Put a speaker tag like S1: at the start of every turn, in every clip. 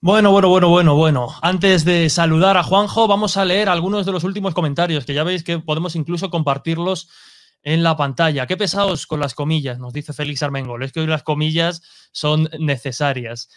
S1: Bueno. Antes de saludar a Juanjo, vamos a leer algunos de los últimos comentarios, que ya veis que podemos incluso compartirlos en la pantalla. Qué pesados con las comillas, nos dice Félix Armengol. Es que hoy las comillas son necesarias.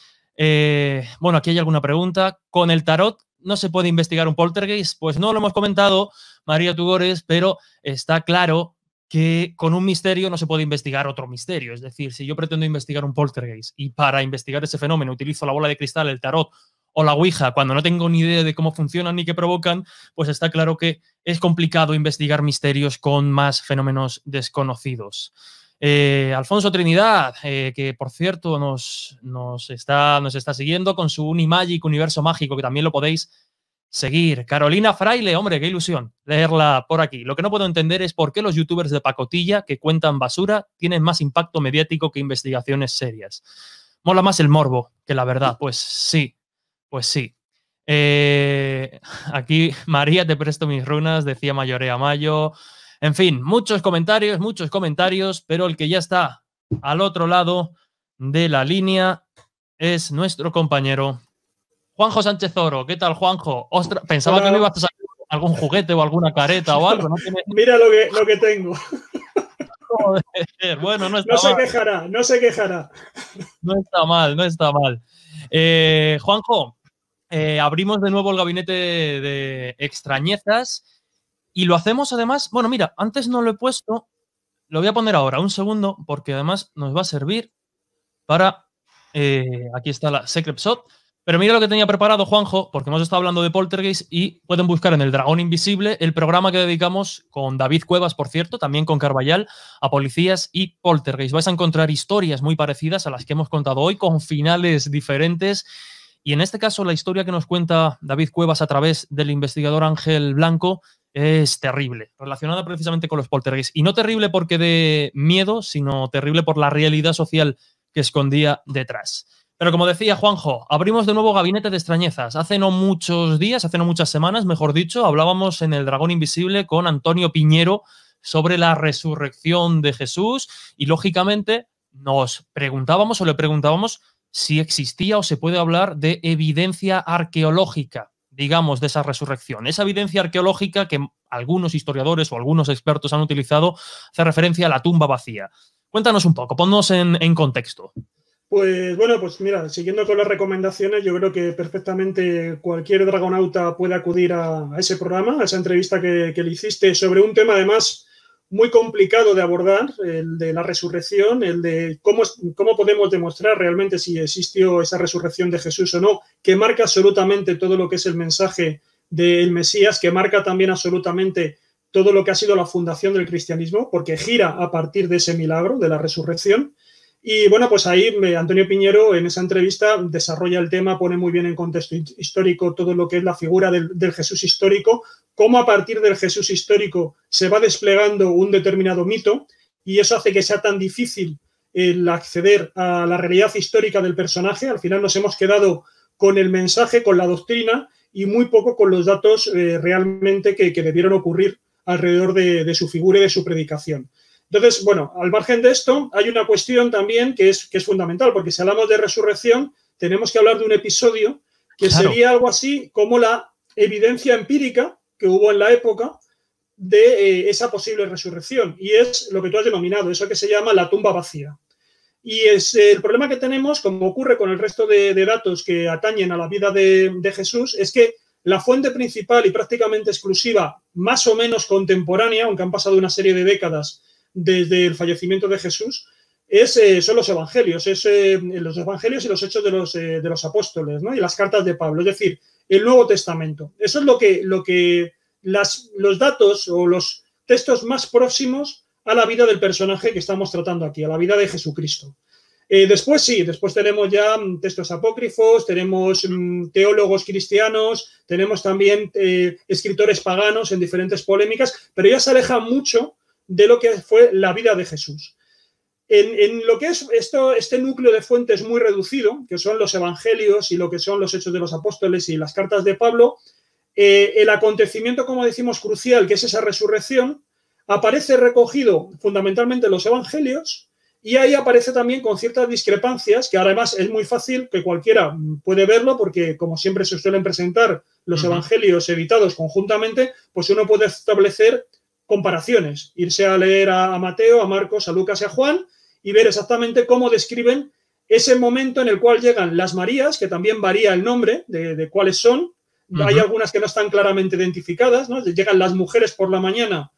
S1: Bueno, aquí hay alguna pregunta. ¿Con el tarot no se puede investigar un poltergeist? Pues no lo hemos comentado, María Tugores, pero está claro que con un misterio no se puede investigar otro misterio. Es decir, si yo pretendo investigar un poltergeist y para investigar ese fenómeno utilizo la bola de cristal, el tarot o la ouija, cuando no tengo ni idea de cómo funcionan ni qué provocan, pues está claro que es complicado investigar misterios con más fenómenos desconocidos. Alfonso Trinidad, que por cierto nos está siguiendo con su Unimagic, Universo Mágico, que también lo podéis seguir. Carolina Fraile, hombre, qué ilusión leerla por aquí. Lo que no puedo entender es por qué los youtubers de pacotilla que cuentan basura tienen más impacto mediático que investigaciones serias. Mola más el morbo que la verdad. Pues sí. Aquí, María, te presto mis runas, decía Mayorea Mayo. En fin, muchos comentarios, pero el que ya está al otro lado de la línea es nuestro compañero Juanjo Sánchez Oro. ¿Qué tal, Juanjo? Ostras, pensaba que me ibas a sacar algún juguete o alguna careta o algo. ¿No?
S2: Mira lo que tengo.
S1: Joder, bueno, no está
S2: mal. No se quejará.
S1: No está mal. Juanjo, abrimos de nuevo el gabinete de extrañezas y lo hacemos además. Bueno, mira, antes no lo he puesto, lo voy a poner ahora, un segundo, porque además nos va a servir para. Aquí está la Secret Shot. Pero mira lo que tenía preparado, Juanjo, porque hemos estado hablando de Poltergeist y pueden buscar en El Dragón Invisible el programa que dedicamos con David Cuevas, por cierto, también con Carballal, a policías y Poltergeist. Vais a encontrar historias muy parecidas a las que hemos contado hoy, con finales diferentes. Y en este caso, la historia que nos cuenta David Cuevas a través del investigador Ángel Blanco es terrible, relacionada precisamente con los Poltergeist. Y no terrible porque de miedo, sino terrible por la realidad social que escondía detrás. Pero como decía Juanjo, abrimos de nuevo Gabinete de Extrañezas. Hace no muchos días, hace no muchas semanas, mejor dicho, hablábamos en El Dragón Invisible con Antonio Piñero sobre la resurrección de Jesús y, lógicamente, nos preguntábamos o le preguntábamos si existía o se puede hablar de evidencia arqueológica, digamos, de esa resurrección. Esa evidencia arqueológica que algunos historiadores o algunos expertos han utilizado hace referencia a la tumba vacía. Cuéntanos un poco, ponnos en contexto.
S2: Pues bueno, pues mira, siguiendo con las recomendaciones, yo creo que perfectamente cualquier dragonauta puede acudir a ese programa, a esa entrevista que le hiciste sobre un tema además muy complicado de abordar, el de la resurrección, el de cómo podemos demostrar realmente si existió esa resurrección de Jesús o no, que marca absolutamente todo lo que es el mensaje del Mesías, que marca también absolutamente todo lo que ha sido la fundación del cristianismo, porque gira a partir de ese milagro, de la resurrección. Y bueno, pues ahí Antonio Piñero en esa entrevista desarrolla el tema, pone muy bien en contexto histórico todo lo que es la figura del Jesús histórico, cómo a partir del Jesús histórico se va desplegando un determinado mito y eso hace que sea tan difícil el acceder a la realidad histórica del personaje. Al final nos hemos quedado con el mensaje, con la doctrina y muy poco con los datos realmente que debieron ocurrir alrededor de su figura y de su predicación. Entonces, bueno, al margen de esto, hay una cuestión también que es fundamental, porque si hablamos de resurrección, tenemos que hablar de un episodio que sería algo así como la evidencia empírica que hubo en la época de esa posible resurrección, y es lo que tú has denominado, eso que se llama la tumba vacía. Y es el problema que tenemos, como ocurre con el resto de datos que atañen a la vida de Jesús, es que la fuente principal y prácticamente exclusiva, más o menos contemporánea, aunque han pasado una serie de décadas desde el fallecimiento de Jesús, son los evangelios, los evangelios y los hechos de los apóstoles, ¿no? Y las cartas de Pablo, es decir, el Nuevo Testamento. Eso es lo que los datos o los textos más próximos a la vida del personaje que estamos tratando aquí, a la vida de Jesucristo. Después tenemos ya textos apócrifos, tenemos teólogos cristianos, tenemos también escritores paganos en diferentes polémicas, pero ya se aleja mucho de lo que fue la vida de Jesús. En lo que es este núcleo de fuentes muy reducido, que son los evangelios y lo que son los hechos de los apóstoles y las cartas de Pablo, el acontecimiento, como decimos, crucial, que es esa resurrección, aparece recogido fundamentalmente en los evangelios y ahí aparece también con ciertas discrepancias, que además es muy fácil que cualquiera puede verlo, porque como siempre se suelen presentar los evangelios editados conjuntamente, pues uno puede establecer comparaciones, irse a leer a Mateo, a Marcos, a Lucas y a Juan y ver exactamente cómo describen ese momento en el cual llegan las Marías, que también varía el nombre de cuáles son. Hay algunas que no están claramente identificadas, ¿no? Llegan las mujeres por la mañana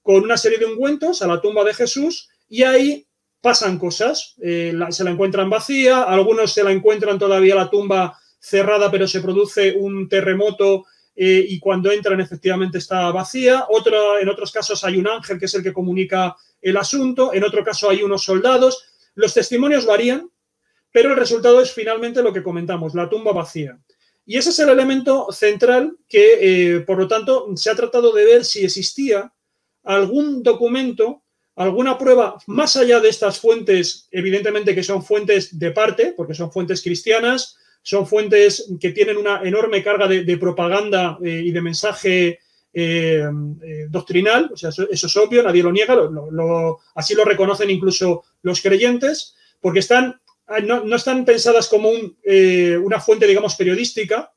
S2: con una serie de ungüentos a la tumba de Jesús y ahí pasan cosas. Se la encuentran vacía, algunos se la encuentran todavía la tumba cerrada, pero se produce un terremoto y cuando entran efectivamente está vacía. En otros casos hay un ángel que es el que comunica el asunto, en otro caso hay unos soldados. Los testimonios varían, pero el resultado es finalmente lo que comentamos, la tumba vacía. Y ese es el elemento central que, por lo tanto, se ha tratado de ver si existía algún documento, alguna prueba más allá de estas fuentes, evidentemente que son fuentes de parte, porque son fuentes cristianas, son fuentes que tienen una enorme carga de propaganda y de mensaje doctrinal, o sea, eso es obvio, nadie lo niega, así lo reconocen incluso los creyentes, porque no están pensadas como una fuente, digamos, periodística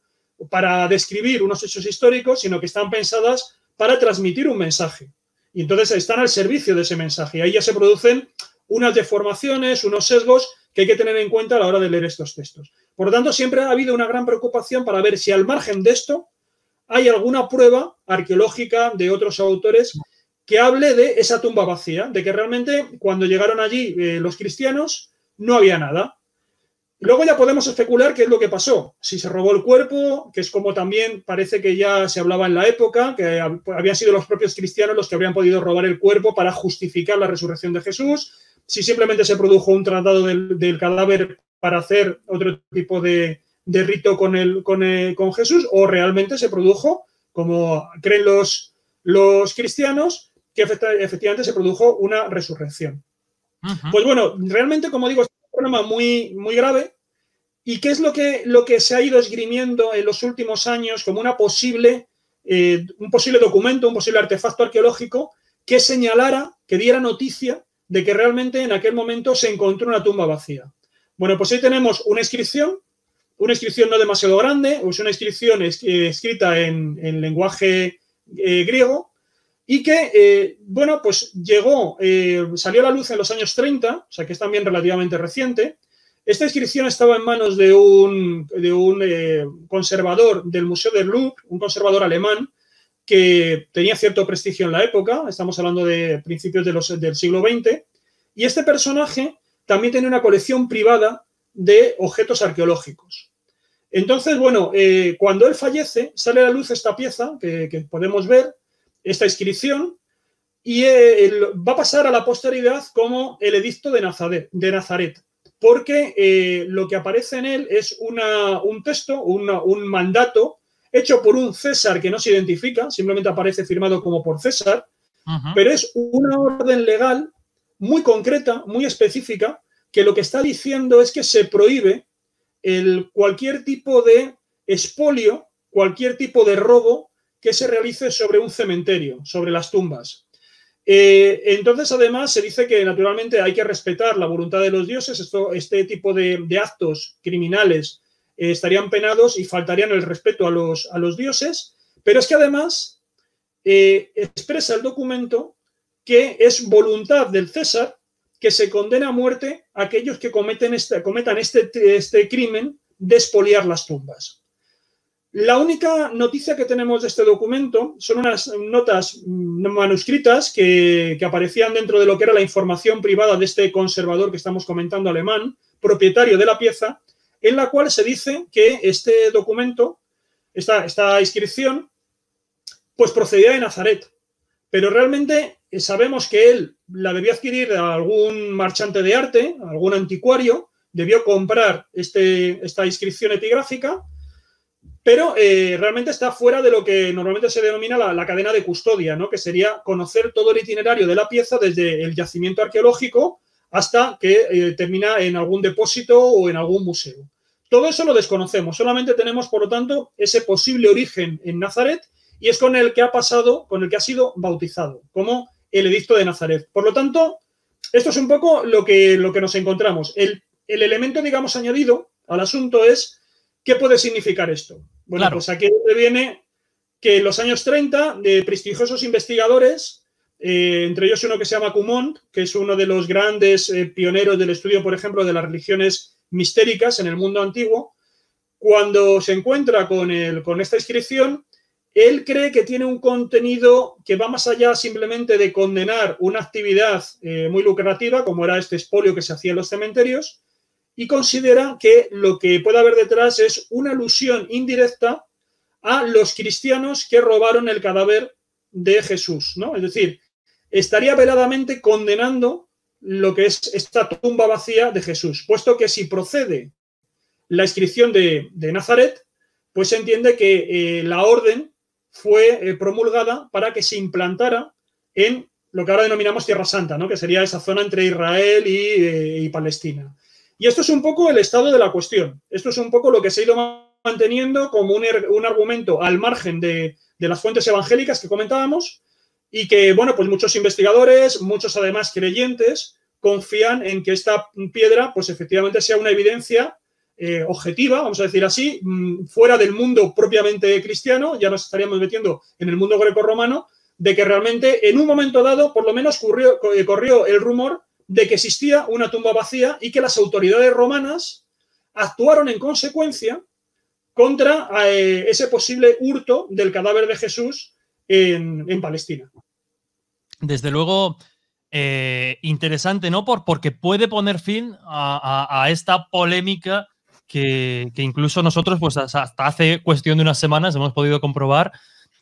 S2: para describir unos hechos históricos, sino que están pensadas para transmitir un mensaje. Y entonces están al servicio de ese mensaje. Y ahí ya se producen unas deformaciones, unos sesgos que hay que tener en cuenta a la hora de leer estos textos. Por lo tanto, siempre ha habido una gran preocupación para ver si al margen de esto hay alguna prueba arqueológica de otros autores que hable de esa tumba vacía, de que realmente cuando llegaron allí los cristianos no había nada. Luego ya podemos especular qué es lo que pasó. Si se robó el cuerpo, que es como también parece que ya se hablaba en la época, que habían sido los propios cristianos los que habrían podido robar el cuerpo para justificar la resurrección de Jesús. Si simplemente se produjo un tratado del cadáver para hacer otro tipo de rito con Jesús, o realmente se produjo, como creen los cristianos, que efectivamente se produjo una resurrección. Pues bueno, realmente, como digo, es un problema muy, muy grave. ¿Y qué es lo que se ha ido esgrimiendo en los últimos años como un posible documento, un posible artefacto arqueológico que señalara, que diera noticia de que realmente en aquel momento se encontró una tumba vacía? Bueno, pues ahí tenemos una inscripción no demasiado grande, es una inscripción escrita en lenguaje griego, y que, bueno, pues salió a la luz en los años 30, o sea que es también relativamente reciente. Esta inscripción estaba en manos de un conservador del Museo del Louvre, un conservador alemán que tenía cierto prestigio en la época, estamos hablando de principios del siglo XX, y este personaje también tenía una colección privada de objetos arqueológicos. Entonces, bueno, cuando él fallece, sale a la luz esta pieza que podemos ver, esta inscripción, y va a pasar a la posteridad como el Edicto de Nazaret, porque lo que aparece en él es un texto, un mandato hecho por un César que no se identifica, simplemente aparece firmado como por César, pero es una orden legal muy concreta, muy específica, que lo que está diciendo es que se prohíbe cualquier tipo de expolio, cualquier tipo de robo que se realice sobre un cementerio, sobre las tumbas. Entonces, además, se dice que naturalmente hay que respetar la voluntad de los dioses. Este tipo de actos criminales estarían penados y faltarían el respeto a los dioses, pero es que además expresa el documento que es voluntad del César que se condena a muerte a aquellos que cometan este crimen de expoliar las tumbas. La única noticia que tenemos de este documento son unas notas manuscritas que aparecían dentro de lo que era la información privada de este conservador que estamos comentando, alemán, propietario de la pieza, en la cual se dice que este documento, esta inscripción, pues procedía de Nazaret. Pero realmente sabemos que él la debió adquirir a algún marchante de arte, a algún anticuario, debió comprar esta inscripción epigráfica, pero realmente está fuera de lo que normalmente se denomina la cadena de custodia, ¿no? Que sería conocer todo el itinerario de la pieza desde el yacimiento arqueológico hasta que termina en algún depósito o en algún museo. Todo eso lo desconocemos, solamente tenemos, por lo tanto, ese posible origen en Nazaret y es con el que ha sido bautizado, como el Edicto de Nazaret. Por lo tanto, esto es un poco lo que nos encontramos. El elemento, digamos, añadido al asunto es ¿qué puede significar esto? Bueno,
S1: claro.
S2: Pues aquí viene que en los años 30 de prestigiosos investigadores, entre ellos uno que se llama Cumont, que es uno de los grandes pioneros del estudio, por ejemplo, de las religiones mistéricas en el mundo antiguo, cuando se encuentra con esta inscripción, él cree que tiene un contenido que va más allá simplemente de condenar una actividad muy lucrativa, como era este expolio que se hacía en los cementerios, y considera que lo que puede haber detrás es una alusión indirecta a los cristianos que robaron el cadáver de Jesús, ¿no? Es decir, estaría veladamente condenando lo que es esta tumba vacía de Jesús, puesto que si procede la inscripción de Nazaret, pues se entiende que la orden fue promulgada para que se implantara en lo que ahora denominamos Tierra Santa, ¿no? Que sería esa zona entre Israel y Palestina. Y esto es un poco el estado de la cuestión. Esto es un poco lo que se ha ido manteniendo como un argumento al margen de las fuentes evangélicas que comentábamos y que, bueno, pues muchos investigadores, muchos además creyentes, confían en que esta piedra, pues efectivamente sea una evidencia objetiva, vamos a decir así, fuera del mundo propiamente cristiano, ya nos estaríamos metiendo en el mundo grecorromano, de que realmente en un momento dado, por lo menos corrió el rumor de que existía una tumba vacía y que las autoridades romanas actuaron en consecuencia contra ese posible hurto del cadáver de Jesús en Palestina.
S1: Desde luego, interesante, ¿no? Porque puede poner fin a esta polémica que incluso nosotros, pues hasta hace cuestión de unas semanas, hemos podido comprobar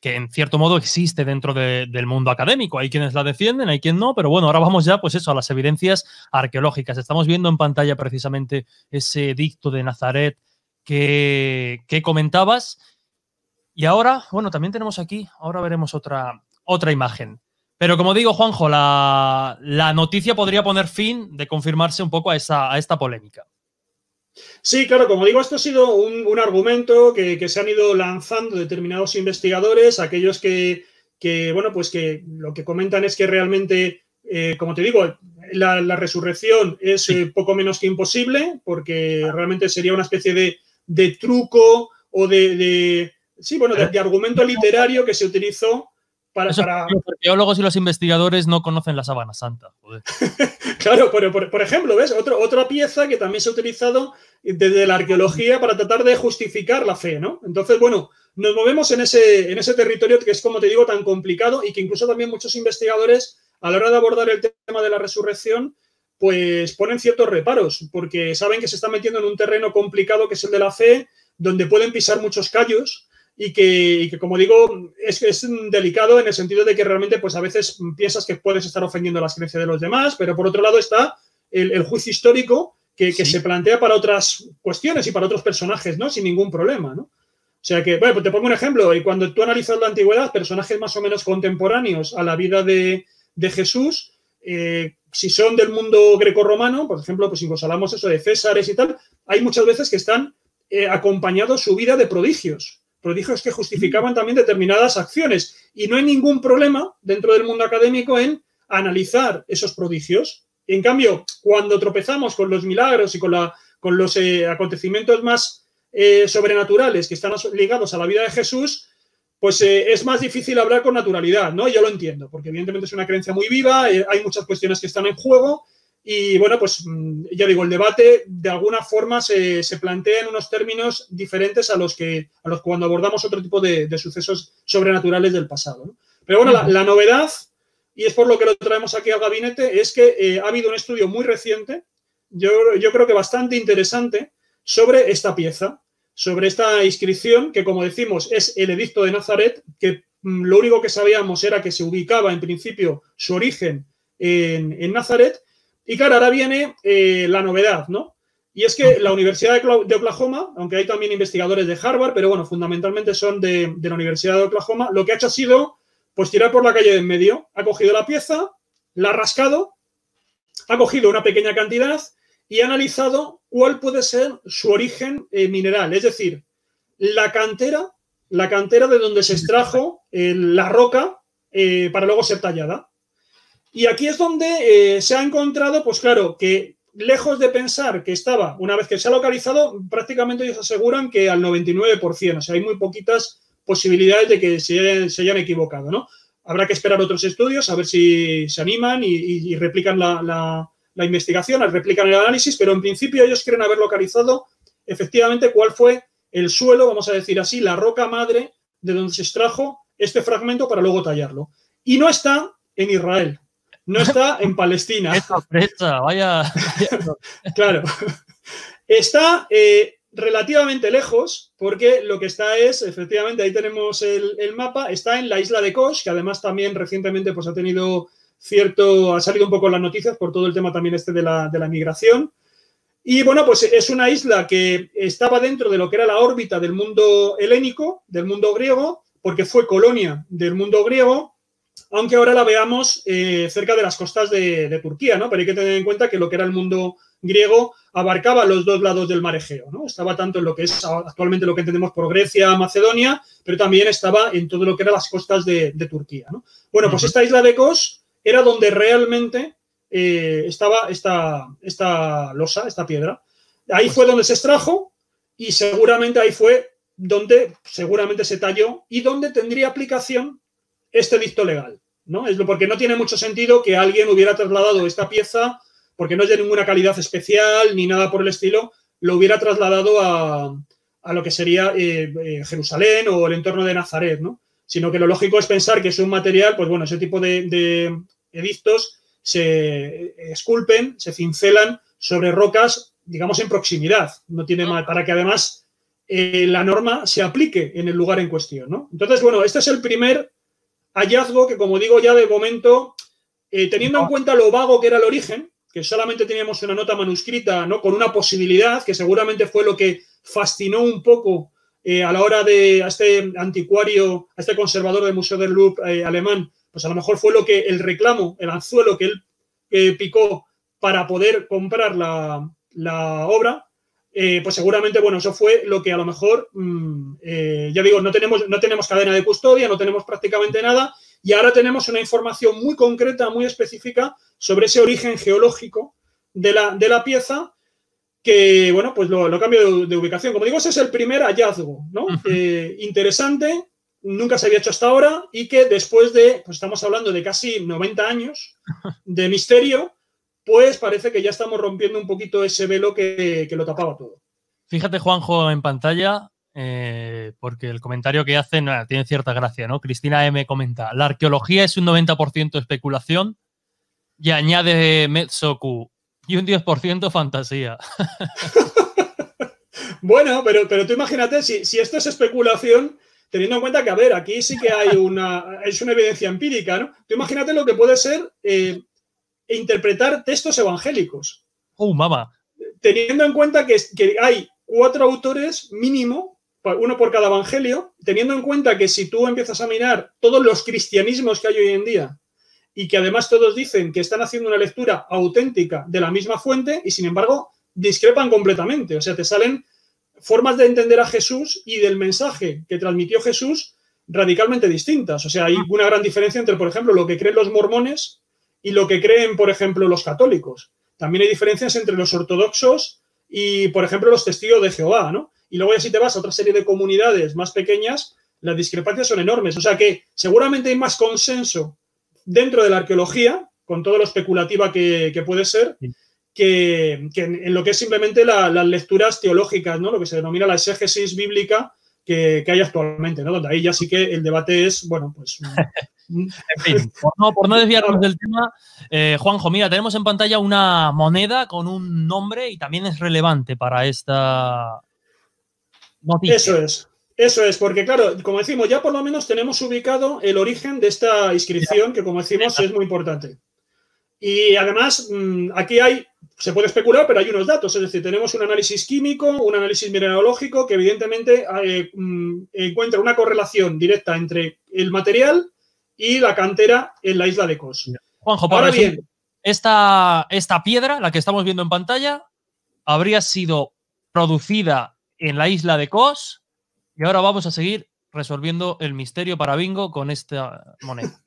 S1: que en cierto modo existe dentro del mundo académico. Hay quienes la defienden, hay quien no, pero bueno, ahora vamos ya, pues eso, a las evidencias arqueológicas. Estamos viendo en pantalla precisamente ese edicto de Nazaret que comentabas. Y ahora, bueno, también tenemos aquí, ahora veremos otra imagen. Pero como digo, Juanjo, la noticia podría poner fin de confirmarse un poco a esta polémica.
S2: Sí, claro, como digo, esto ha sido un argumento que se han ido lanzando determinados investigadores, aquellos que bueno, pues que lo que comentan es que realmente, como te digo, la resurrección es poco menos que imposible, porque realmente sería una especie de truco o de argumento literario que se utilizó para...
S1: Los arqueólogos y los investigadores no conocen la Sábana Santa. Joder.
S2: Claro, por ejemplo, ¿ves? Otra pieza que también se ha utilizado desde la arqueología para tratar de justificar la fe, ¿no? Entonces, bueno, nos movemos en ese territorio que es, como te digo, tan complicado y que incluso también muchos investigadores, a la hora de abordar el tema de la resurrección, pues ponen ciertos reparos, porque saben que se están metiendo en un terreno complicado que es el de la fe, donde pueden pisar muchos callos y que, como digo, es delicado en el sentido de que realmente pues a veces piensas que puedes estar ofendiendo las creencias de los demás, pero por otro lado está el juicio histórico que se plantea para otras cuestiones y para otros personajes, ¿no? Sin ningún problema, ¿no? O sea que, bueno, pues te pongo un ejemplo. Y cuando tú analizas la antigüedad, personajes más o menos contemporáneos a la vida de Jesús, si son del mundo grecorromano, por ejemplo, pues si nos hablamos eso de Césares y tal, hay muchas veces que están acompañados su vida de prodigios que justificaban también determinadas acciones. Y no hay ningún problema dentro del mundo académico en analizar esos prodigios. En cambio, cuando tropezamos con los milagros y con los acontecimientos más sobrenaturales que están ligados a la vida de Jesús, pues es más difícil hablar con naturalidad, ¿no? Yo lo entiendo, porque evidentemente es una creencia muy viva, hay muchas cuestiones que están en juego y, bueno, pues ya digo, el debate de alguna forma se plantea en unos términos diferentes a los cuando abordamos otro tipo de sucesos sobrenaturales del pasado, ¿no? Pero bueno, la novedad, y es por lo que lo traemos aquí al gabinete, es que ha habido un estudio muy reciente, yo creo que bastante interesante, sobre esta pieza, sobre esta inscripción, que como decimos es el edicto de Nazaret, que lo único que sabíamos era que se ubicaba en principio su origen en Nazaret. Y claro, ahora viene la novedad, ¿no? Y es que la Universidad de Oklahoma, aunque hay también investigadores de Harvard, pero bueno, fundamentalmente son de la Universidad de Oklahoma, lo que ha hecho ha sido, pues, tirar por la calle de en medio. Ha cogido la pieza, la ha rascado, ha cogido una pequeña cantidad y ha analizado cuál puede ser su origen mineral. Es decir, la cantera de donde se extrajo la roca para luego ser tallada. Y aquí es donde se ha encontrado, pues claro, que lejos de pensar que estaba, una vez que se ha localizado, prácticamente ellos aseguran que al 99%, o sea, hay muy poquitas posibilidades de que se hayan equivocado, ¿no? Habrá que esperar otros estudios, a ver si se animan y replican la investigación, replican el análisis, pero en principio ellos quieren haber localizado efectivamente cuál fue el suelo, vamos a decir así, la roca madre de donde se extrajo este fragmento para luego tallarlo. Y no está en Israel, no está en Palestina.
S1: ¡Qué sorpresa! Vaya.
S2: Claro. Está relativamente lejos, porque lo que está es, efectivamente, ahí tenemos el mapa, está en la isla de Kosh, que además también recientemente pues, ha salido un poco en las noticias por todo el tema también de la migración. Y bueno, pues es una isla que estaba dentro de lo que era la órbita del mundo helénico, del mundo griego, porque fue colonia del mundo griego, aunque ahora la veamos cerca de las costas de Turquía, ¿no? Pero hay que tener en cuenta que lo que era el mundo griego abarcaba los dos lados del mar Egeo, ¿no? Estaba tanto en lo que es actualmente lo que entendemos por Grecia, Macedonia, pero también estaba en todo lo que eran las costas de Turquía, ¿no? Bueno, pues esta isla de Kos era donde realmente estaba esta losa, esta piedra. Ahí fue donde se extrajo y seguramente ahí fue donde seguramente se talló y donde tendría aplicación este dicto legal, ¿no? Porque no tiene mucho sentido que alguien hubiera trasladado esta pieza, porque no es de ninguna calidad especial ni nada por el estilo, lo hubiera trasladado a lo que sería Jerusalén o el entorno de Nazaret, ¿no? Sino que lo lógico es pensar que es un material, pues bueno, ese tipo de edictos se esculpen, se cincelan sobre rocas, digamos, en proximidad. No tiene mal, para que además la norma se aplique en el lugar en cuestión, ¿no? Entonces, bueno, este es el primer hallazgo que, como digo, ya de momento, teniendo en cuenta lo vago que era el origen, que solamente teníamos una nota manuscrita, ¿no? Con una posibilidad, que seguramente fue lo que fascinó un poco a la hora a este anticuario, a este conservador del Museo del Louvre alemán, pues a lo mejor fue lo que el reclamo, el anzuelo que él picó para poder comprar la obra, pues seguramente, bueno, eso fue lo que a lo mejor, ya digo, no tenemos cadena de custodia, no tenemos prácticamente nada, y ahora tenemos una información muy concreta, muy específica sobre ese origen geológico de la pieza, que, bueno, pues lo cambio de ubicación. Como digo, ese es el primer hallazgo, ¿no? Interesante, nunca se había hecho hasta ahora, y que después pues estamos hablando de casi 90 años de misterio, pues parece que ya estamos rompiendo un poquito ese velo que lo tapaba todo.
S1: Fíjate, Juanjo, en pantalla, porque el comentario que hacen tiene cierta gracia, ¿no? Cristina M. comenta, la arqueología es un 90% especulación y añade Metsoku y un 10% fantasía.
S2: Bueno, pero tú imagínate, si esto es especulación, teniendo en cuenta que, a ver, aquí sí que es una evidencia empírica, ¿no? Tú imagínate lo que puede ser interpretar textos evangélicos.
S1: Mamá.
S2: Teniendo en cuenta que hay 4 autores mínimo, uno por cada evangelio, teniendo en cuenta que si tú empiezas a mirar todos los cristianismos que hay hoy en día y que además todos dicen que están haciendo una lectura auténtica de la misma fuente y sin embargo discrepan completamente. O sea, te salen formas de entender a Jesús y del mensaje que transmitió Jesús radicalmente distintas. O sea, hay una gran diferencia entre, por ejemplo, lo que creen los mormones y lo que creen, por ejemplo, los católicos. También hay diferencias entre los ortodoxos y, por ejemplo, los testigos de Jehová, ¿no? Y luego ya si te vas a otra serie de comunidades más pequeñas, las discrepancias son enormes. O sea que seguramente hay más consenso dentro de la arqueología, con todo lo especulativa que puede ser, que en lo que es simplemente las lecturas teológicas, ¿no? Lo que se denomina la exégesis bíblica que hay actualmente, ¿no? Donde ahí ya sí que el debate es, bueno, pues...
S1: En fin, por no desviarnos del tema, Juanjo, mira, tenemos en pantalla una moneda con un nombre y también es relevante para esta noticia.
S2: Eso es, porque claro, como decimos, ya por lo menos tenemos ubicado el origen de esta inscripción, que como decimos es muy importante. Y además, aquí se puede especular, pero hay unos datos, es decir, tenemos un análisis químico, un análisis mineralógico que evidentemente encuentra una correlación directa entre el material y la cantera en la isla de Kos.
S1: Juanjo, ahora bien, esta piedra, la que estamos viendo en pantalla, habría sido producida en la isla de Kos y ahora vamos a seguir resolviendo el misterio para bingo con esta moneda.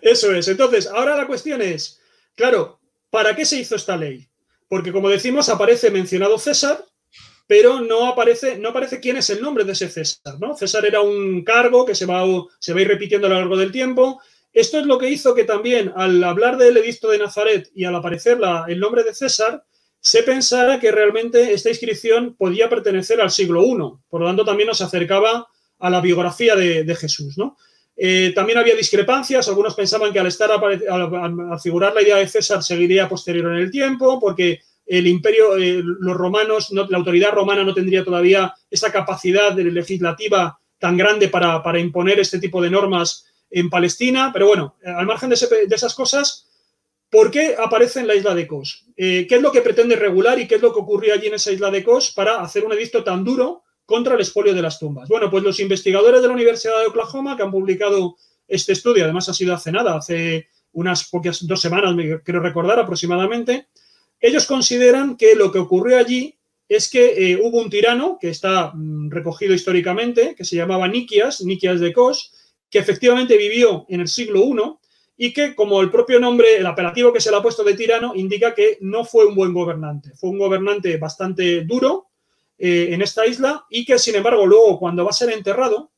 S2: Eso es. Entonces, ahora la cuestión es, claro, ¿para qué se hizo esta ley? Porque, como decimos, aparece mencionado César, pero no aparece quién es el nombre de ese César, ¿no? César era un cargo que se va a ir repitiendo a lo largo del tiempo. Esto es lo que hizo que también, al hablar del edicto de Nazaret y al aparecer el nombre de César, se pensara que realmente esta inscripción podía pertenecer al siglo I. Por lo tanto, también nos acercaba a la biografía de Jesús, ¿no? También había discrepancias. Algunos pensaban que al figurar la idea de César seguiría posterior en el tiempo, porque el imperio, los romanos, la autoridad romana no tendría todavía esa capacidad legislativa tan grande para imponer este tipo de normas en Palestina. Pero bueno, al margen de esas cosas, ¿por qué aparece en la isla de Kos? ¿Qué es lo que pretende regular y qué es lo que ocurrió allí en esa isla de Kos para hacer un edicto tan duro contra el expolio de las tumbas? Bueno, pues los investigadores de la Universidad de Oklahoma, que han publicado este estudio, además ha sido hace nada, hace unas pocas 2 semanas, quiero recordar aproximadamente, ellos consideran que lo que ocurrió allí es que hubo un tirano, que está recogido históricamente, que se llamaba Nikias de Kos, que efectivamente vivió en el siglo I y que, como el propio nombre, el apelativo que se le ha puesto de tirano, indica que no fue un buen gobernante. Fue un gobernante bastante duro en esta isla y que, sin embargo, luego, cuando va a ser enterrado,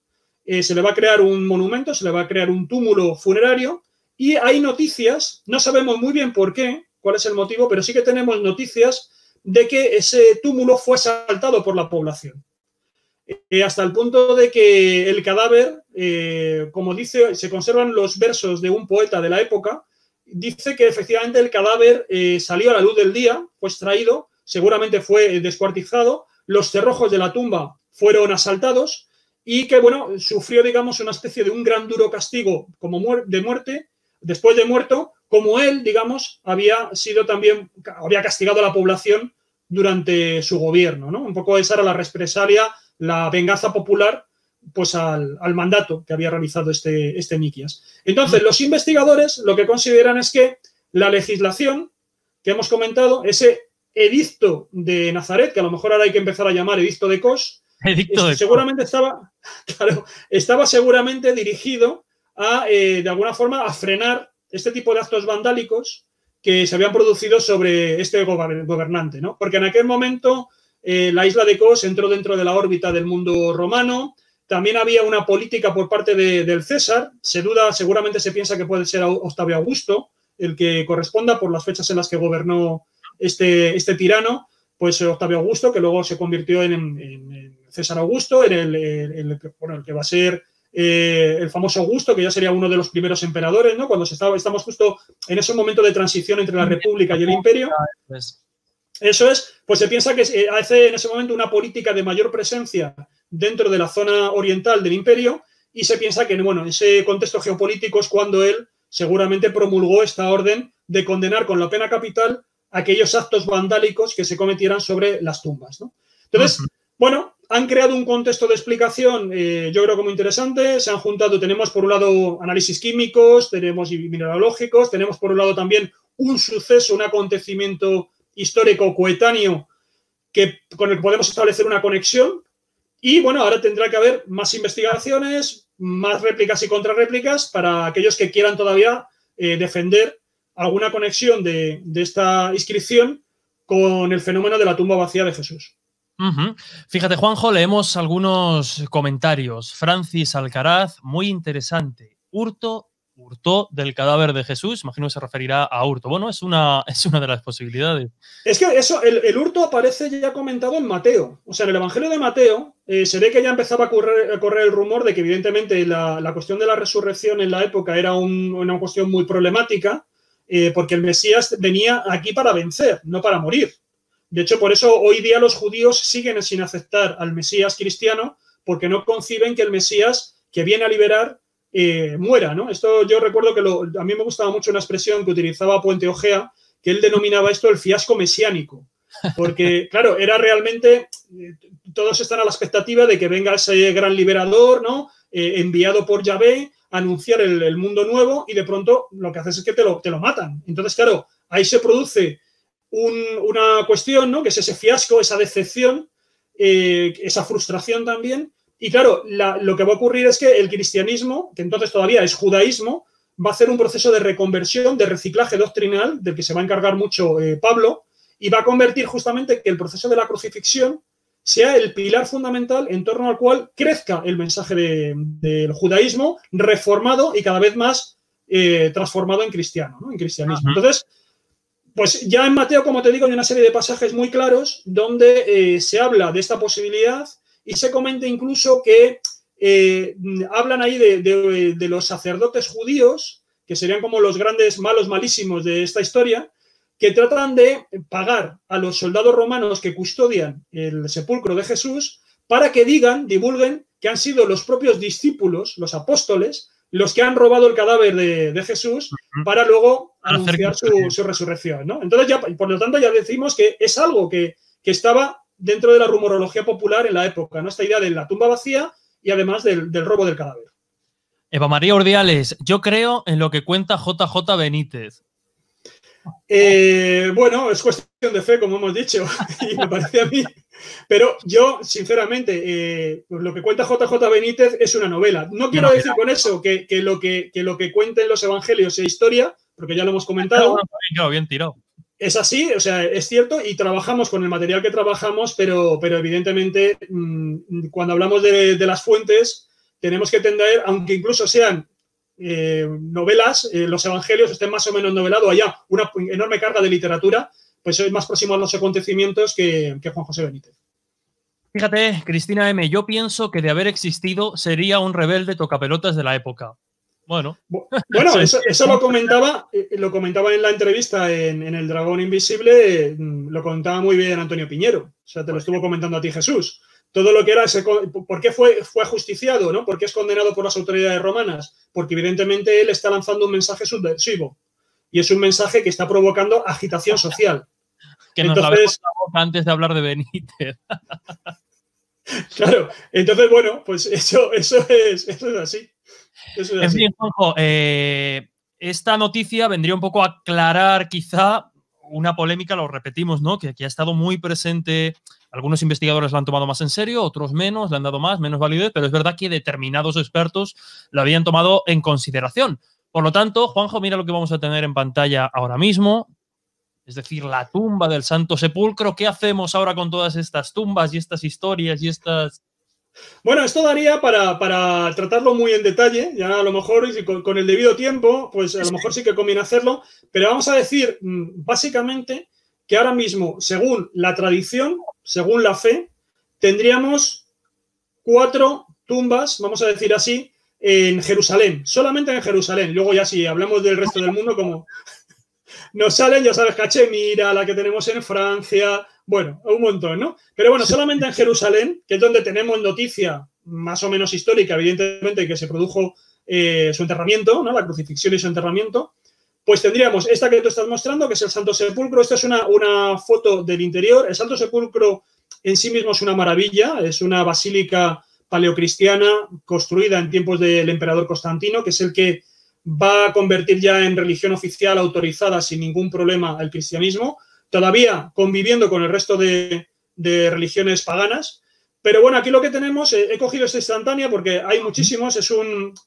S2: se le va a crear un monumento, se le va a crear un túmulo funerario y hay noticias, no sabemos muy bien por qué, cuál es el motivo, pero sí que tenemos noticias de que ese túmulo fue asaltado por la población. Hasta el punto de que el cadáver, como dice, se conservan los versos de un poeta de la época, dice que efectivamente el cadáver salió a la luz del día, fue extraído, seguramente fue descuartizado, los cerrojos de la tumba fueron asaltados y que, bueno, sufrió, digamos, una especie de un gran duro castigo como de muerte, después de muerto, como él, digamos, había castigado a la población durante su gobierno, ¿no? Un poco esa era la represalia, la venganza popular, pues al mandato que había realizado este Nikias. Entonces, los investigadores lo que consideran es que la legislación que hemos comentado, ese edicto de Nazaret, que a lo mejor ahora hay que empezar a llamar edicto de Kos, seguramente estaba seguramente dirigido a, de alguna forma, a frenar este tipo de actos vandálicos que se habían producido sobre este gobernante, ¿no? Porque en aquel momento la isla de Kos entró dentro de la órbita del mundo romano. También había una política por parte del César. Seguramente se piensa que puede ser Octavio Augusto el que corresponda por las fechas en las que gobernó este tirano. Pues Octavio Augusto, que luego se convirtió en César Augusto, en el que va a ser el famoso Augusto, que ya sería uno de los primeros emperadores, ¿no? Cuando estamos justo en ese momento de transición entre la República y el Imperio. Eso es, pues se piensa que hace en ese momento una política de mayor presencia dentro de la zona oriental del Imperio y se piensa que, bueno, ese contexto geopolítico es cuando él seguramente promulgó esta orden de condenar con la pena capital aquellos actos vandálicos que se cometieran sobre las tumbas, ¿no? Entonces, bueno, han creado un contexto de explicación, yo creo que muy interesante. Se han juntado, tenemos por un lado análisis químicos, tenemos mineralógicos, tenemos por un lado también un suceso, un acontecimiento histórico coetáneo con el que podemos establecer una conexión. Y bueno, ahora tendrá que haber más investigaciones, más réplicas y contrarréplicas para aquellos que quieran todavía defender alguna conexión de esta inscripción con el fenómeno de la tumba vacía de Jesús.
S1: Fíjate, Juanjo, leemos algunos comentarios. Francis Alcaraz, muy interesante. Hurto del cadáver de Jesús, imagino que se referirá a hurto. Bueno, es una de las posibilidades.
S2: Es que eso, el hurto aparece ya comentado en Mateo. O sea, en el Evangelio de Mateo se ve que ya empezaba a correr el rumor de que evidentemente la cuestión de la resurrección en la época era una cuestión muy problemática, porque el Mesías venía aquí para vencer, no para morir. De hecho, por eso hoy día los judíos siguen sin aceptar al Mesías cristiano, porque no conciben que el Mesías que viene a liberar muera, ¿no? Esto yo recuerdo que a mí me gustaba mucho una expresión que utilizaba Puente Ojea, que él denominaba esto el fiasco mesiánico. Porque, claro, era realmente, todos están a la expectativa de que venga ese gran liberador, ¿no? Enviado por Yahvé a anunciar el mundo nuevo y de pronto lo que haces es que te lo matan. Entonces, claro, ahí se produce una cuestión, ¿no? Que es ese fiasco, esa decepción, esa frustración también. Y claro, lo que va a ocurrir es que el cristianismo, que entonces todavía es judaísmo, va a hacer un proceso de reconversión, de reciclaje doctrinal, del que se va a encargar mucho Pablo, y va a convertir justamente que el proceso de la crucifixión sea el pilar fundamental en torno al cual crezca el mensaje del judaísmo reformado y cada vez más transformado en cristiano, ¿no? En cristianismo. Entonces, pues ya en Mateo, como te digo, hay una serie de pasajes muy claros donde se habla de esta posibilidad y se comenta incluso que hablan ahí de los sacerdotes judíos, que serían como los grandes malos malísimos de esta historia, que tratan de pagar a los soldados romanos que custodian el sepulcro de Jesús para que divulguen que han sido los propios discípulos, los apóstoles, los que han robado el cadáver de Jesús para luego anunciar su resurrección, ¿no? Entonces, ya, por lo tanto, ya decimos que es algo que estaba dentro de la rumorología popular en la época, ¿no? Esta idea de la tumba vacía y además del robo del cadáver.
S1: Eva María Ordiales, yo creo en lo que cuenta JJ Benítez.
S2: Bueno, es cuestión de fe, como hemos dicho, y me parece a mí. Pero yo, sinceramente, lo que cuenta JJ Benítez es una novela. No quiero decir con eso que lo que cuenten los evangelios sea historia, porque ya lo hemos comentado.
S1: Claro, bien tirado.
S2: Es así, o sea, es cierto, y trabajamos con el material que trabajamos, pero evidentemente, cuando hablamos de las fuentes, tenemos que entender, aunque incluso sean novelas, los evangelios estén más o menos novelados, haya una enorme carga de literatura, pues es más próximo a los acontecimientos que Juan José Benítez.
S1: Fíjate, Cristina M., yo pienso que de haber existido sería un rebelde tocapelotas de la época. Bueno,
S2: eso lo comentaba en la entrevista en El Dragón Invisible, lo contaba muy bien Antonio Piñero, o sea, te lo estuvo comentando a ti Jesús. Todo lo que era ¿por qué fue ajusticiado, ¿no? ¿Por qué es condenado por las autoridades romanas? Porque evidentemente él está lanzando un mensaje subversivo y es un mensaje que está provocando agitación social.
S1: Que nos lavemos la boca antes de hablar de Benítez.
S2: Claro, entonces, bueno, pues eso es así. Eso es
S1: en
S2: así.
S1: fin, Juanjo, esta noticia vendría un poco a aclarar quizá una polémica, lo repetimos, ¿no? Que ha estado muy presente. Algunos investigadores la han tomado más en serio, otros menos, le han dado más, menos validez, pero es verdad que determinados expertos la habían tomado en consideración. Por lo tanto, Juanjo, mira lo que vamos a tener en pantalla ahora mismo, es decir, la tumba del Santo Sepulcro. ¿Qué hacemos ahora con todas estas tumbas y estas historias y estas...?
S2: Bueno, esto daría para tratarlo muy en detalle, ya a lo mejor con el debido tiempo, pues a lo mejor sí que conviene hacerlo, pero vamos a decir básicamente que ahora mismo, según la tradición, según la fe, tendríamos 4 tumbas, vamos a decir así, en Jerusalén, solamente en Jerusalén. Luego ya si hablamos del resto del mundo, como nos salen, ya sabes, Cachemira, la que tenemos en Francia, bueno, un montón, ¿no? Pero bueno, solamente en Jerusalén, que es donde tenemos noticia más o menos histórica, evidentemente, que se produjo su enterramiento, ¿no? La crucifixión y su enterramiento. Pues tendríamos esta que tú estás mostrando, que es el Santo Sepulcro. Esta es una foto del interior. El Santo Sepulcro en sí mismo es una maravilla. Es una basílica paleocristiana construida en tiempos del emperador Constantino, que es el que va a convertir ya en religión oficial autorizada sin ningún problema el cristianismo, todavía conviviendo con el resto de religiones paganas. Pero bueno, aquí lo que tenemos, he cogido esta instantánea porque hay muchísimos.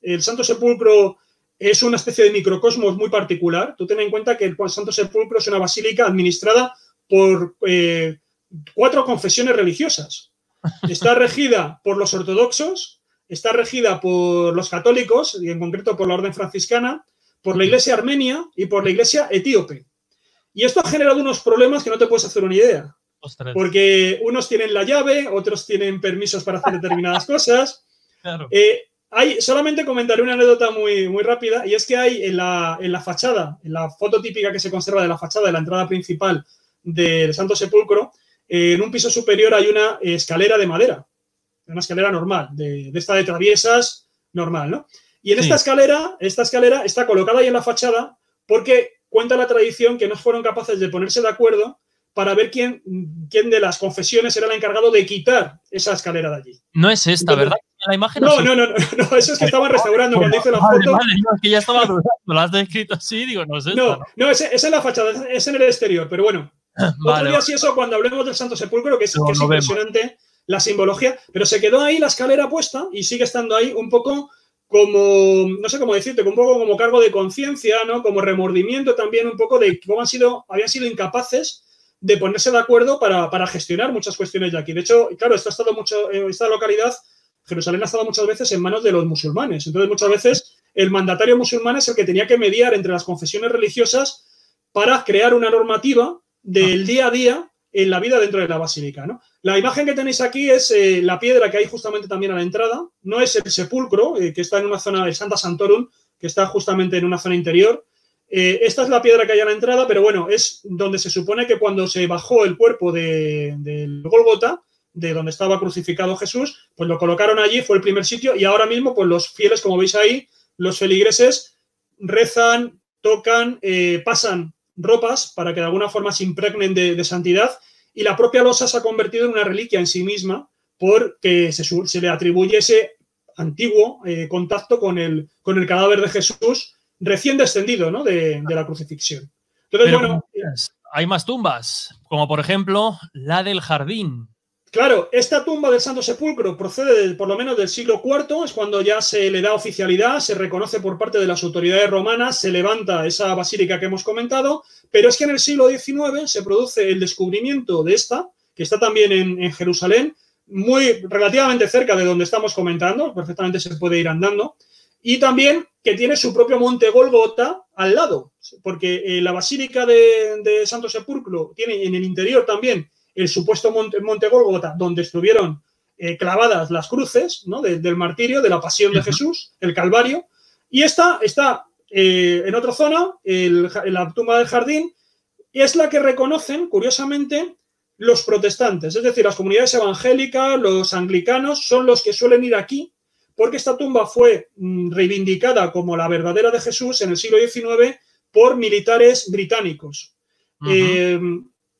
S2: El Santo Sepulcro es una especie de microcosmos muy particular. Tú ten en cuenta que el Santo Sepulcro es una basílica administrada por 4 confesiones religiosas. Está regida por los ortodoxos, está regida por los católicos, y en concreto por la Orden Franciscana, por la Iglesia Armenia y por la Iglesia Etíope. Y esto ha generado unos problemas que no te puedes hacer una idea.
S1: Ostras.
S2: Porque unos tienen la llave, otros tienen permisos para hacer determinadas cosas.
S1: Claro.
S2: Solamente comentaré una anécdota muy, muy rápida, y es que hay en la fachada, en la foto típica que se conserva de la fachada de la entrada principal del Santo Sepulcro, en un piso superior hay una escalera de madera, una escalera normal, de esta de traviesas normal, ¿no? Y en esta escalera está colocada ahí en la fachada porque cuenta la tradición que no fueron capaces de ponerse de acuerdo para ver quién de las confesiones era el encargado de quitar esa escalera de allí.
S1: No es esta,
S2: Entonces,
S1: ¿verdad? La imagen
S2: no, eso es que estaban restaurando cuando hice la foto.
S1: Vale, no, es que ya estaba dudando, lo has descrito así, digo, no es esta.
S2: No, es en la fachada, es en el exterior, pero bueno. Otro día sí eso cuando hablemos del Santo Sepulcro, que es impresionante la simbología, pero se quedó ahí la escalera puesta y sigue estando ahí un poco como, no sé cómo decirte, un poco como cargo de conciencia, ¿no? Como remordimiento también un poco de cómo habían sido incapaces de ponerse de acuerdo para gestionar muchas cuestiones de aquí. De hecho, claro, esta localidad, Jerusalén, ha estado muchas veces en manos de los musulmanes. Entonces, muchas veces el mandatario musulmán es el que tenía que mediar entre las confesiones religiosas para crear una normativa del día a día en la vida dentro de la basílica, ¿no? La imagen que tenéis aquí es la piedra que hay justamente también a la entrada. No es el sepulcro, que está en una zona del Santa Santorum, que está justamente en una zona interior. Esta es la piedra que hay a la entrada, pero bueno, es donde se supone que cuando se bajó el cuerpo del Gólgota, de donde estaba crucificado Jesús, pues lo colocaron allí, fue el primer sitio, y ahora mismo, pues los fieles, como veis ahí, los feligreses rezan, tocan, pasan ropas para que de alguna forma se impregnen de santidad, y la propia losa se ha convertido en una reliquia en sí misma porque se le atribuye ese antiguo contacto con el cadáver de Jesús recién descendido, ¿no? de la crucifixión. Entonces,
S1: Pero
S2: bueno,
S1: hay más tumbas, como por ejemplo la del Jardín.
S2: claro, esta tumba del Santo Sepulcro procede por lo menos del siglo IV, es cuando ya se le da oficialidad, se reconoce por parte de las autoridades romanas, se levanta esa basílica que hemos comentado, pero es que en el siglo XIX se produce el descubrimiento de esta, que está también en Jerusalén, relativamente cerca de donde estamos comentando, perfectamente se puede ir andando, y también que tiene su propio monte Gólgota al lado, porque la basílica de Santo Sepulcro tiene en el interior también el supuesto monte Gólgota, donde estuvieron clavadas las cruces, ¿no? del martirio, de la pasión de Jesús, el Calvario, y esta está en otra zona, en la tumba del Jardín, y es la que reconocen, curiosamente, los protestantes, es decir, las comunidades evangélicas, los anglicanos, son los que suelen ir aquí, porque esta tumba fue reivindicada como la verdadera de Jesús en el siglo XIX por militares británicos.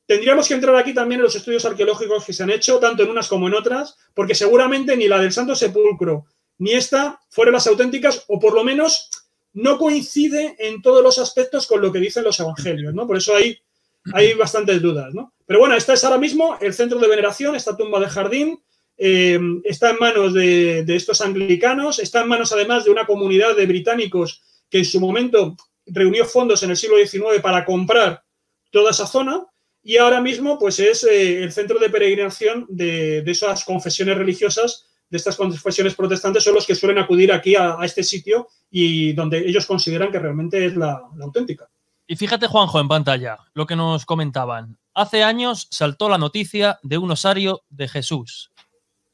S2: Tendríamos que entrar aquí también en los estudios arqueológicos que se han hecho, tanto en unas como en otras, porque seguramente ni la del Santo Sepulcro ni esta fueron las auténticas, o por lo menos no coincide en todos los aspectos con lo que dicen los evangelios, ¿no? Por eso hay bastantes dudas, ¿no? Pero bueno, esta es ahora mismo el centro de veneración, esta tumba del Jardín, está en manos de estos anglicanos, está en manos además de una comunidad de británicos que en su momento reunió fondos en el siglo XIX para comprar toda esa zona, y ahora mismo pues es el centro de peregrinación de esas confesiones religiosas, de estas confesiones protestantes, son los que suelen acudir aquí a este sitio y donde ellos consideran que realmente es la auténtica.
S1: Y fíjate, Juanjo, en pantalla, lo que nos comentaban. Hace años saltó la noticia de un osario de Jesús.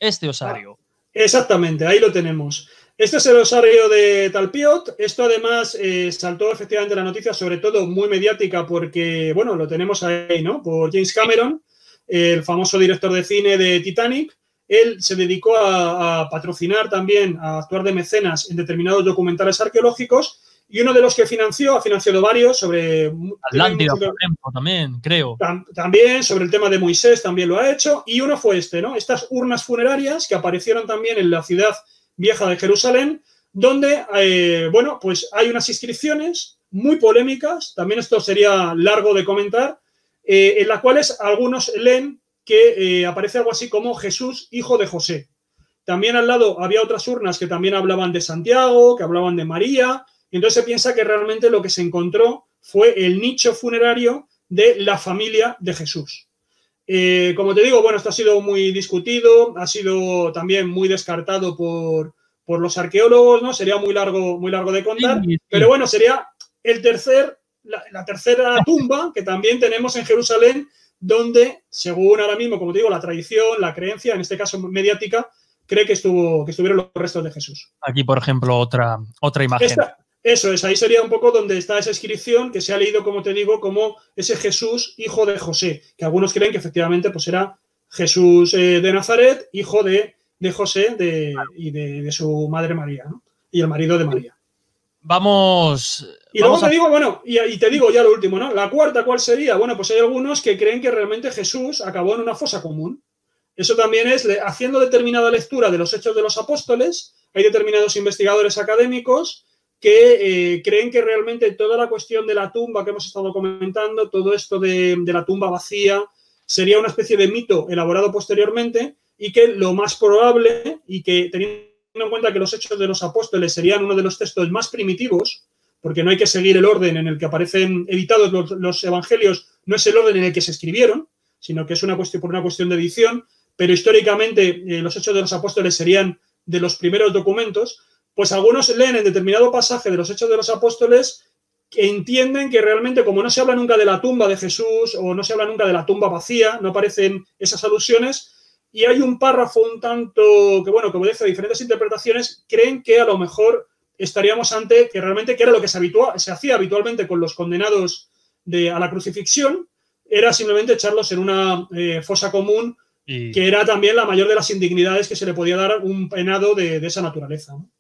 S1: Este osario.
S2: Exactamente, ahí lo tenemos. Este es el osario de Talpiot. Esto además saltó efectivamente la noticia, sobre todo muy mediática, porque, bueno, lo tenemos ahí, ¿no? Por James Cameron, el famoso director de cine de Titanic. Él se dedicó a patrocinar también, a actuar de mecenas en determinados documentales arqueológicos, y uno de los que ha financiado varios sobre...
S1: Atlántida, por ejemplo, también, creo.
S2: También, sobre el tema de Moisés, también lo ha hecho, y uno fue este, ¿no? Estas urnas funerarias que aparecieron también en la ciudad vieja de Jerusalén, donde, bueno, pues hay unas inscripciones muy polémicas, también esto sería largo de comentar, en las cuales algunos leen que aparece algo así como Jesús, hijo de José. También al lado había otras urnas que también hablaban de Santiago, que hablaban de María, y entonces se piensa que realmente lo que se encontró fue el nicho funerario de la familia de Jesús. Como te digo, bueno, esto ha sido muy discutido, ha sido también muy descartado por los arqueólogos, ¿no? Sería muy largo de contar, sí. Pero bueno, sería la tercera tumba que también tenemos en Jerusalén, donde, según ahora mismo, como te digo, la tradición, la creencia, en este caso mediática, cree que estuvieron los restos de Jesús.
S1: Aquí, por ejemplo, otra imagen.
S2: Eso es, ahí sería un poco donde está esa inscripción que se ha leído, como te digo, como ese Jesús, hijo de José, que algunos creen que efectivamente pues era Jesús de Nazaret, hijo de José y de su madre María, ¿no? Y el marido de María.
S1: Y
S2: luego te digo, bueno, y te digo ya lo último, ¿no? La cuarta, ¿cuál sería? Bueno, pues hay algunos que creen que realmente Jesús acabó en una fosa común. Eso también es, haciendo determinada lectura de los Hechos de los Apóstoles, hay determinados investigadores académicos que creen que realmente toda la cuestión de la tumba que hemos estado comentando, todo esto de la tumba vacía, sería una especie de mito elaborado posteriormente, y que lo más probable, y que teniendo en cuenta que los Hechos de los Apóstoles serían uno de los textos más primitivos, porque no hay que seguir el orden en el que aparecen editados los evangelios, no es el orden en el que se escribieron, sino que es por una cuestión de edición, pero históricamente los Hechos de los Apóstoles serían de los primeros documentos, pues algunos leen en determinado pasaje de los Hechos de los Apóstoles que entienden que realmente, como no se habla nunca de la tumba de Jesús o no se habla nunca de la tumba vacía, no aparecen esas alusiones, y hay un párrafo un tanto que, bueno, que obedece a diferentes interpretaciones, creen que a lo mejor estaríamos ante que realmente, que era lo que se hacía habitualmente con los condenados a la crucifixión, era simplemente echarlos en una fosa común, que era también la mayor de las indignidades que se le podía dar a un penado de esa naturaleza, ¿no?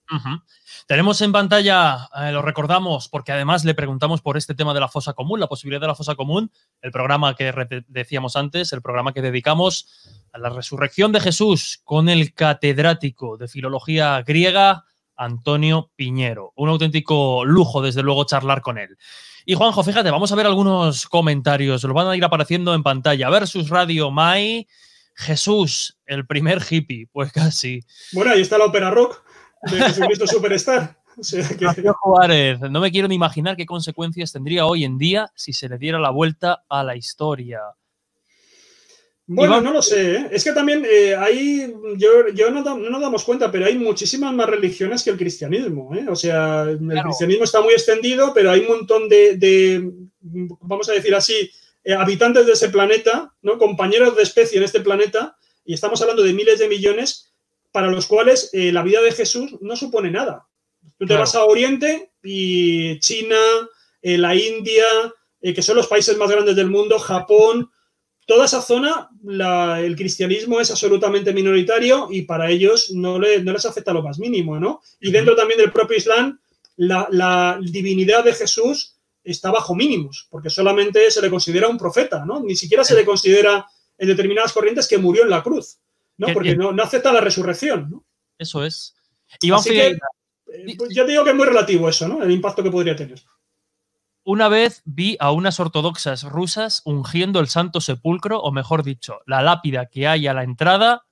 S1: Tenemos en pantalla, lo recordamos, porque además le preguntamos por este tema de la fosa común, la posibilidad de la fosa común, el programa que decíamos antes, el programa que dedicamos a la resurrección de Jesús con el catedrático de filología griega, Antonio Piñero. Un auténtico lujo, desde luego, charlar con él. Y Juanjo, fíjate, vamos a ver algunos comentarios, los van a ir apareciendo en pantalla. Versus Radio Mai, Jesús, el primer hippie, pues casi.
S2: Bueno, ahí está la ópera rock de Jesucristo Superstar. O sea que...
S1: Juárez, no me quiero ni imaginar qué consecuencias tendría hoy en día si se le diera la vuelta a la historia.
S2: Bueno, no lo sé, ¿eh? Es que también hay, yo no nos damos cuenta, pero hay muchísimas más religiones que el cristianismo, ¿eh? O sea, el cristianismo está muy extendido, pero hay un montón de vamos a decir así, habitantes de ese planeta, ¿no? Compañeros de especie en este planeta, y estamos hablando de miles de millones, para los cuales la vida de Jesús no supone nada. Tú te vas a Oriente y China, la India, que son los países más grandes del mundo, Japón, toda esa zona, el cristianismo es absolutamente minoritario y para ellos no les afecta lo más mínimo, ¿no? Y dentro también del propio Islam, la divinidad de Jesús está bajo mínimos, porque solamente se le considera un profeta, ¿no? Ni siquiera se le considera en determinadas corrientes que murió en la cruz, ¿no? Porque no acepta la resurrección, ¿no?
S1: Eso es.
S2: Así que, pues ya te digo que es muy relativo eso, ¿no? El impacto que podría tener.
S1: Una vez vi a unas ortodoxas rusas ungiendo el Santo Sepulcro, o mejor dicho, la lápida que hay a la entrada.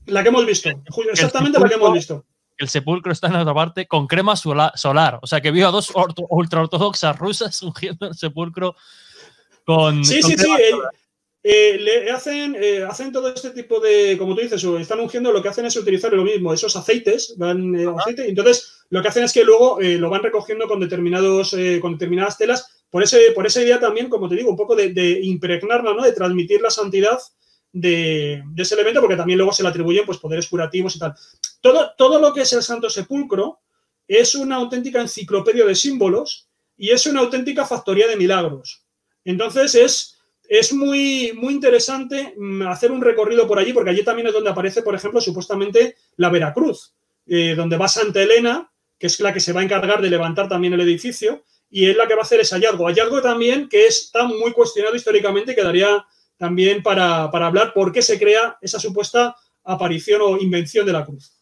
S2: La que hemos visto, exactamente la que hemos visto.
S1: El sepulcro está en otra parte con crema solar. O sea, que vio a dos ultraortodoxas rusas ungiendo el sepulcro con.
S2: Sí,
S1: con
S2: sí, sí. Hacen todo este tipo de, como tú dices, están ungiendo, lo que hacen es utilizar lo mismo, esos aceites, aceite, y entonces lo que hacen es que luego lo van recogiendo con determinadas telas, por esa idea también, como te digo, un poco de impregnarla, ¿no? De transmitir la santidad de ese elemento, porque también luego se le atribuyen pues, poderes curativos y tal. Todo lo que es el Santo Sepulcro es una auténtica enciclopedia de símbolos y es una auténtica factoría de milagros. Entonces es muy, muy interesante hacer un recorrido por allí, porque allí también es donde aparece, por ejemplo, supuestamente la Veracruz, donde va Santa Elena, que es la que se va a encargar de levantar también el edificio, y es la que va a hacer ese hallazgo. Hallazgo también que está muy cuestionado históricamente y quedaría también para hablar por qué se crea esa supuesta aparición o invención de la cruz.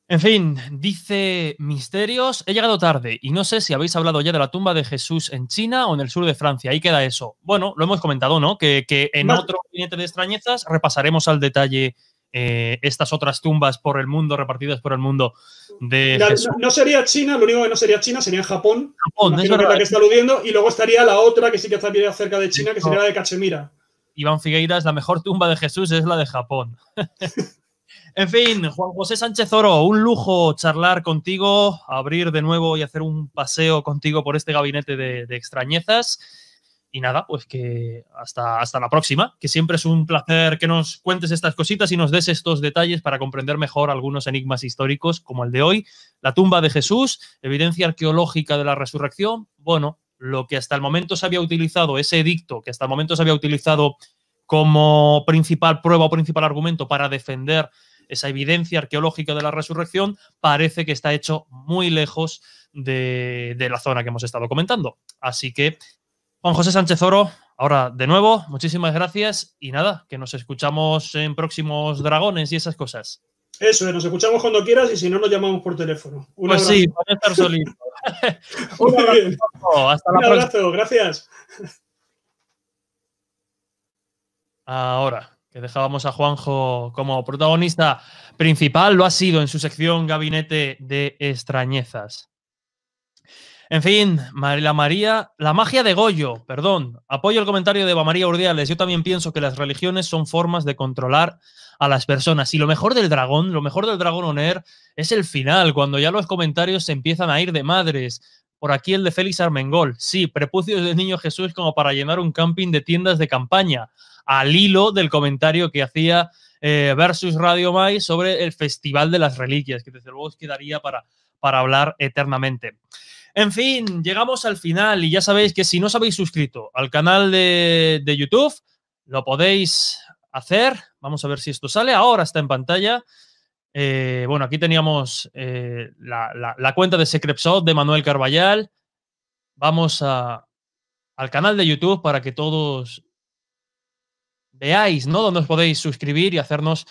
S1: En fin, dice Misterios, he llegado tarde y no sé si habéis hablado ya de la tumba de Jesús en China o en el sur de Francia. Ahí queda eso. Bueno, lo hemos comentado, ¿no? Que en otro gabinete de extrañezas repasaremos al detalle estas otras tumbas por el mundo, repartidas por el mundo de Jesús.
S2: No sería China, lo único que no sería China, sería en Japón.
S1: Japón,
S2: es la que está aludiendo. Y luego estaría la otra que sí que estaría cerca de China, que sería la de Cachemira.
S1: Iván Figueiras, la mejor tumba de Jesús es la de Japón. En fin, Juan José Sánchez Oro, un lujo charlar contigo, abrir de nuevo y hacer un paseo contigo por este gabinete de extrañezas. Y nada, pues que hasta la próxima, que siempre es un placer que nos cuentes estas cositas y nos des estos detalles para comprender mejor algunos enigmas históricos como el de hoy. La tumba de Jesús, evidencia arqueológica de la resurrección. Bueno, lo que hasta el momento se había utilizado, ese edicto que hasta el momento se había utilizado como principal prueba o principal argumento para defender esa evidencia arqueológica de la resurrección, parece que está hecho muy lejos de la zona que hemos estado comentando. Así que, Juan José Sánchez Oro, ahora de nuevo, muchísimas gracias y nada, que nos escuchamos en próximos dragones y esas cosas.
S2: Eso, nos escuchamos cuando quieras y si no nos llamamos por teléfono.
S1: Pues sí, para estar solito.
S2: Muy bien.
S1: Hasta la próxima.
S2: Un abrazo, gracias.
S1: Ahora. que dejábamos a Juanjo como protagonista principal, lo ha sido en su sección Gabinete de Extrañezas. En fin, la magia de Goyo, perdón. Apoyo el comentario de Eva María Urdiales. Yo también pienso que las religiones son formas de controlar a las personas. Y lo mejor del Dragón On Air, es el final, cuando ya los comentarios se empiezan a ir de madres. Por aquí el de Félix Armengol. Sí, prepucios del Niño Jesús como para llenar un camping de tiendas de campaña. Al hilo del comentario que hacía Versus Radio Mai sobre el Festival de las Reliquias, que desde luego os quedaría para hablar eternamente. En fin, llegamos al final y ya sabéis que si no os habéis suscrito al canal de YouTube, lo podéis hacer. Vamos a ver si esto sale. Ahora está en pantalla. Bueno, aquí teníamos la cuenta de Secrepsot de Manuel Carballal. Vamos al canal de YouTube para que todos veáis, ¿no?, dónde os podéis suscribir y hacernos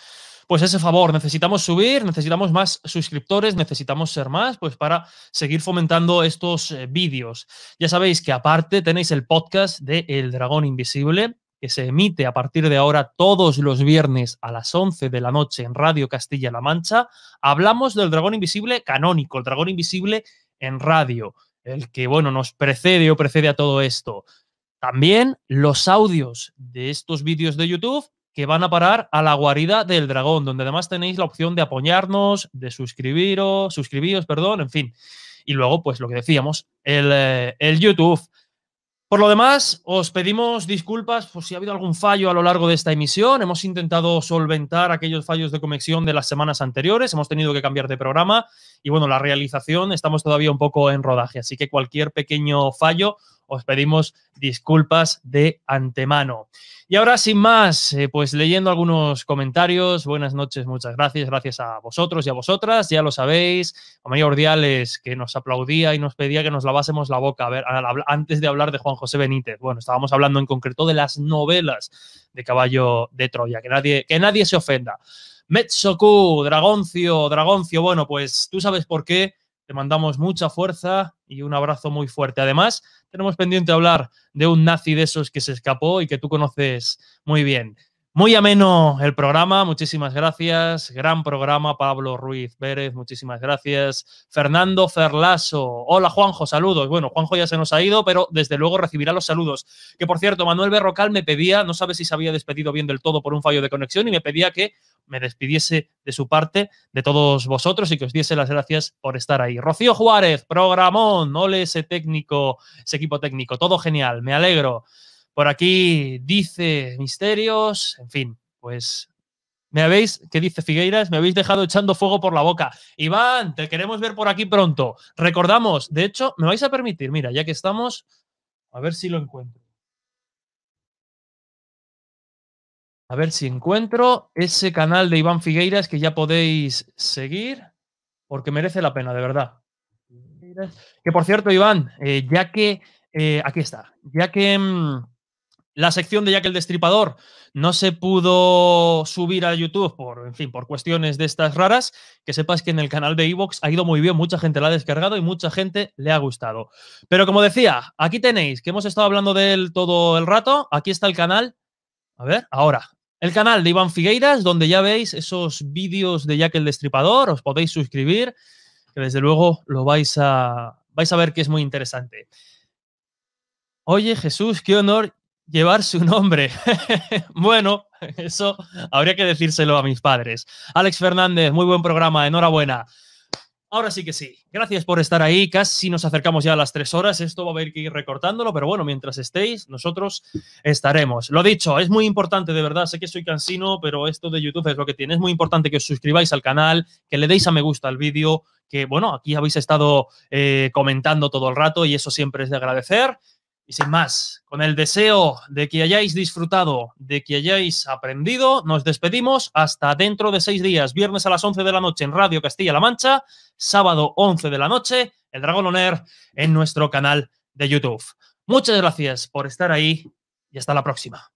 S1: pues ese favor. Necesitamos subir, necesitamos más suscriptores, necesitamos ser más, pues para seguir fomentando estos vídeos. Ya sabéis que aparte tenéis el podcast de El Dragón Invisible, que se emite a partir de ahora todos los viernes a las 11 de la noche en Radio Castilla-La Mancha. Hablamos del Dragón Invisible canónico, el Dragón Invisible en radio, el que, bueno, nos precede o precede a todo esto. También los audios de estos vídeos de YouTube que van a parar a la guarida del dragón, donde además tenéis la opción de apoyarnos, de suscribiros, en fin. Y luego, pues lo que decíamos, el YouTube. Por lo demás, os pedimos disculpas por si ha habido algún fallo a lo largo de esta emisión. Hemos intentado solventar aquellos fallos de conexión de las semanas anteriores. Hemos tenido que cambiar de programa y, bueno, la realización estamos todavía un poco en rodaje. Así que cualquier pequeño fallo os pedimos disculpas de antemano. Y ahora, sin más, pues leyendo algunos comentarios. Buenas noches, muchas gracias. Gracias a vosotros y a vosotras, ya lo sabéis. A María Ordiales, que nos aplaudía y nos pedía que nos lavásemos la boca antes de hablar de Juan José Benítez. Bueno, estábamos hablando en concreto de las novelas de Caballo de Troya. Que nadie se ofenda. Metsoku, Dragoncio, bueno, pues tú sabes por qué. Te mandamos mucha fuerza y un abrazo muy fuerte. Además, tenemos pendiente hablar de un nazi de esos que se escapó y que tú conoces muy bien. Muy ameno el programa, muchísimas gracias. Gran programa, Pablo Ruiz Pérez, muchísimas gracias. Fernando Ferlaso, hola Juanjo, saludos. Bueno, Juanjo ya se nos ha ido, pero desde luego recibirá los saludos. Que por cierto, Manuel Berrocal me pedía, no sabe si se había despedido bien del todo por un fallo de conexión, y me pedía que me despidiese de su parte, de todos vosotros, y que os diese las gracias por estar ahí. Rocío Juárez, programón, ole ese técnico, ese equipo técnico, todo genial, me alegro. Por aquí dice Misterios, en fin, pues ¿qué dice Figueiras? Me habéis dejado echando fuego por la boca. Iván, te queremos ver por aquí pronto. Recordamos, de hecho, me vais a permitir, mira, ya que estamos, a ver si lo encuentro. A ver si encuentro ese canal de Iván Figueiras que ya podéis seguir, porque merece la pena, de verdad. Que por cierto, Iván, aquí está, ya que la sección de Jack el Destripador no se pudo subir a YouTube por cuestiones de estas raras, que sepas que en el canal de iVoox ha ido muy bien, mucha gente la ha descargado y mucha gente le ha gustado. Pero como decía, aquí tenéis, que hemos estado hablando de él todo el rato, aquí está el canal, a ver, ahora, el canal de Iván Figueiras, donde ya veis esos vídeos de Jack el Destripador, os podéis suscribir, que desde luego lo vais a ver que es muy interesante. Oye, Jesús, qué honor llevar su nombre. Bueno, eso habría que decírselo a mis padres. Alex Fernández, muy buen programa, enhorabuena. Ahora sí que sí. Gracias por estar ahí. Casi nos acercamos ya a las 3 horas. Esto va a haber que ir recortándolo, pero bueno, mientras estéis, nosotros estaremos. Lo dicho, es muy importante, de verdad. Sé que soy cansino, pero esto de YouTube es lo que tiene. Es muy importante que os suscribáis al canal, que le deis a me gusta al vídeo, que, bueno, aquí habéis estado comentando todo el rato y eso siempre es de agradecer. Y sin más, con el deseo de que hayáis disfrutado, de que hayáis aprendido, nos despedimos hasta dentro de 6 días. Viernes a las 11 de la noche en Radio Castilla-La Mancha, sábado 11 de la noche, el Dragón On Air en nuestro canal de YouTube. Muchas gracias por estar ahí y hasta la próxima.